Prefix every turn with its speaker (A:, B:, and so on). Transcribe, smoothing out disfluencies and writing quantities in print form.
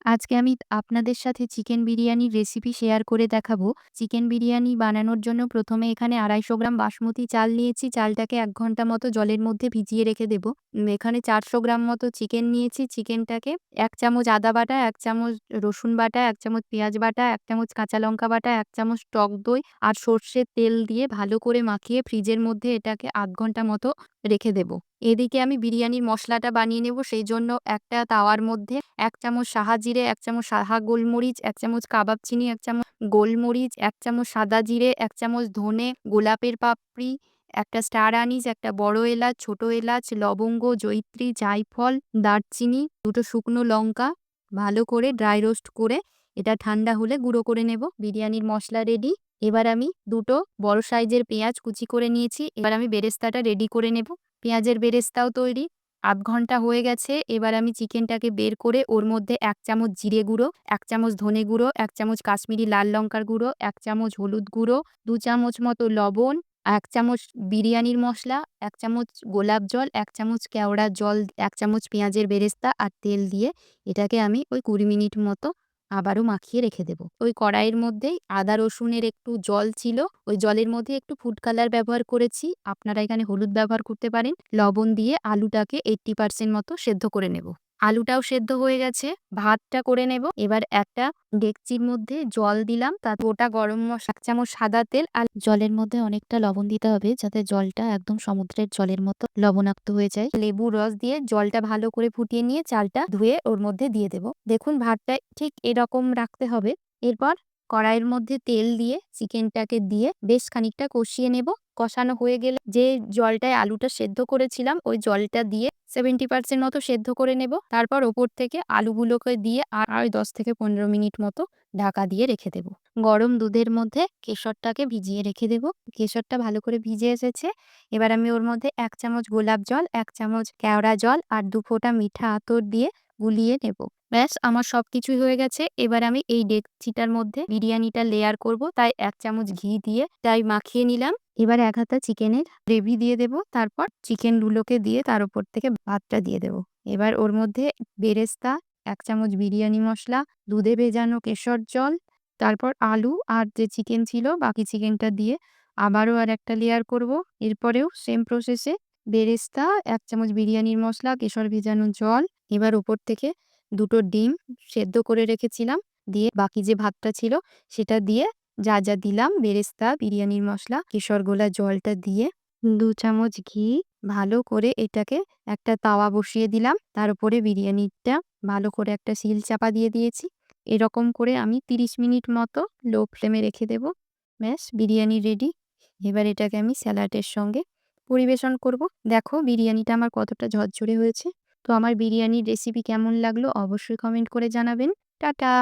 A: আজকে আমি আপনাদের সাথে চিকেন বিরিয়ানির রেসিপি শেয়ার করে দেখাবো। চিকেন বিরিয়ানি বানানোর জন্য প্রথমে এখানে ২৫০ গ্রাম বাসমতি চাল নিয়েছি। চালটাকে ১ ঘন্টা মতো জলের মধ্যে ভিজিয়ে রেখে দেব। এখানে ৪০০ গ্রাম মতো চিকেন নিয়েছি। চিকেনটাকে ১ চামচ আদা বাটা, ১ চামচ রসুন বাটা, ১ চামচ পেঁয়াজ বাটা, ১ চামচ কাঁচা লঙ্কা বাটা, ১ চামচ টক দই আর সর্ষের তেল দিয়ে ভালো করে মাখিয়ে ফ্রিজের মধ্যে এটাকে ০.৫ ঘন্টা মতো রেখে দেব। এদিকে আমি বিরিয়ানির মসলাটা বানিয়ে নেব। সেইজন্য একটা তাওয়ার মধ্যে ১ চামচ সাহা জিরে, ১ চামচ সাহা গোলমরিচ, ১ চামচ কাবাব চিনি, ১ চামচ গোলমরিচ, ১ চামচ সাদা জিরে, ১ চামচ ধনে, গোলাপের পাপড়ি, একটা স্টার আনিস, একটা বড় এলাচ, ছোট এলাচ, লবঙ্গ, জয়িত্রী, জায়ফল, দারচিনি, ২ টো শুকনো লঙ্কা ভালো করে ড্রাই রোস্ট করে এটা ঠান্ডা হলে গুঁড়ো করে নেব। বিরিয়ানির মসলা রেডি। এবার আমি ২ টো বড় সাইজের পেঁয়াজ কুচি করে নিয়েছি। এবার আমি বেরেস্তাটা রেডি করে নেব। পেঁয়াজের বেরেস্তাও তৈরি। ০.৫ ঘন্টা হয়ে গেছে। এবার আমি চিকেনটাকে বের করে ওর মধ্যে ১ চামচ জিরে গুঁড়ো, ১ চামচ ধনে গুঁড়ো, ১ চামচ কাশ্মীরি লাল লঙ্কার গুঁড়ো, ১ চামচ হলুদ গুঁড়ো, ২ চামচ মতো লবণ, ১ চামচ বিরিয়ানির মসলা, ১ চামচ গোলাপ জল, ১ চামচ কেওড়ার জল, ১ চামচ পেঁয়াজের বেরেস্তা আর তেল দিয়ে এটাকে আমি ওই ২০ মিনিট মতো আবারও মাখিয়ে রেখে দেব। ওই কড়াইয়ের মধ্যেই আদা রসুনের একটু জল ছিল। ওই জলের মধ্যে একটু ফুড কালার ব্যবহার করেছি। আপনারা এখানে হলুদ ব্যবহার করতে পারেন। লবণ দিয়ে আলুটাকে 80% মতো সেদ্ধ করে নেব। আলুটাও সেদ্ধ হয়ে গেছে। ভাতটা করে নেব। এবার একটা ডেকচির মধ্যে জল দিলাম। তাতে গোটা গরম ১ চামচ সাদা তেল আর জলের মধ্যে অনেকটা লবণ দিতে হবে যাতে জলটা একদম সমুদ্রের জলের মতো লবণাক্ত হয়ে যায়। লেবুর রস দিয়ে জলটা ভালো করে ফুটিয়ে নিয়ে চালটা ধুয়ে ওর মধ্যে দিয়ে দেব। দেখুন ভাতটা ঠিক এরকম রাখতে হবে। এরপর কড়াইয়ের মধ্যে তেল দিয়ে চিকেনটাকে দিয়ে বেশ খানিকটা কষিয়ে নেব। কষানো হয়ে গেলে যে জলটায় আলুটা সেদ্ধ করেছিলাম ওই জলটা দিয়ে 70% মতো সেদ্ধ করে নেব। তারপর ওপর থেকে আলুগুলোকে দিয়ে আর ১০ থেকে ১৫ মিনিট মতো ঢাকা দিয়ে রেখে দেব। গরম দুধের মধ্যে কেশরটাকে ভিজিয়ে রেখে দেব। কেশরটা ভালো করে ভিজে এসেছে। এবার আমি ওর মধ্যে ১ চামচ গোলাপ জল, ১ চামচ কেওড়া জল আর ২ ফোঁটা মিঠা আতর দিয়ে গুলিয়ে নেব। ব্যাস আমার সবকিছুই হয়ে গেছে। এবার আমি এই ডেকচিটার মধ্যে বিরিয়ানিটা লেয়ার করব। তাই ১ চামচ ঘি দিয়ে তাই মাখিয়ে নিলাম। এবার ১ হাতা চিকেনের গ্রেভি দিয়ে দেব। তারপর চিকেনগুলোকে দিয়ে তার উপর থেকে ভাতটা দিয়ে দেব। এবার ওর মধ্যে বেরেস্তা, ১ চামচ বিরিয়ানি মসলা, দুধে ভেজানো কেশর জল, তারপর আলু আর যে চিকেন ছিল বাকি চিকেনটা দিয়ে আবারও আরেকটা লেয়ার করব। এরপরেও সেম প্রসেসে বেরেস্তা, ১ চামচ বিরিয়ানির মসলা, কেশর ভেজানো জল। এবার উপর থেকে ২ টো ডিম সেদ্ধ করে রেখেছিলাম দিয়ে বাকি যে ভাতটা ছিল সেটা দিয়ে যা দিলাম বেরেস্তা, বিরিয়ানির মসলা, কেশর গোলা জলটা দিয়ে ২ চামচ ঘি ভালো করে এটাকে একটা তাওয়া বসিয়ে দিলাম। তার উপরে বিরিয়ানিটা ভালো করে একটা শিল চাপা দিয়ে দিয়েছি। এরকম করে আমি ৩০ মিনিট মতো লো ফ্লেমে রেখে দেব। ব্যাস বিরিয়ানি রেডি। এবার এটাকে আমি স্যালাডের সঙ্গে পরিবেশন করব। দেখো বিরিয়ানিটা আমার কতটা ঝরঝরে হয়েছে। তো আমার বিরিয়ানির রেসিপি কেমন লাগলো অবশ্যই কমেন্ট করে জানাবেন। টাটা!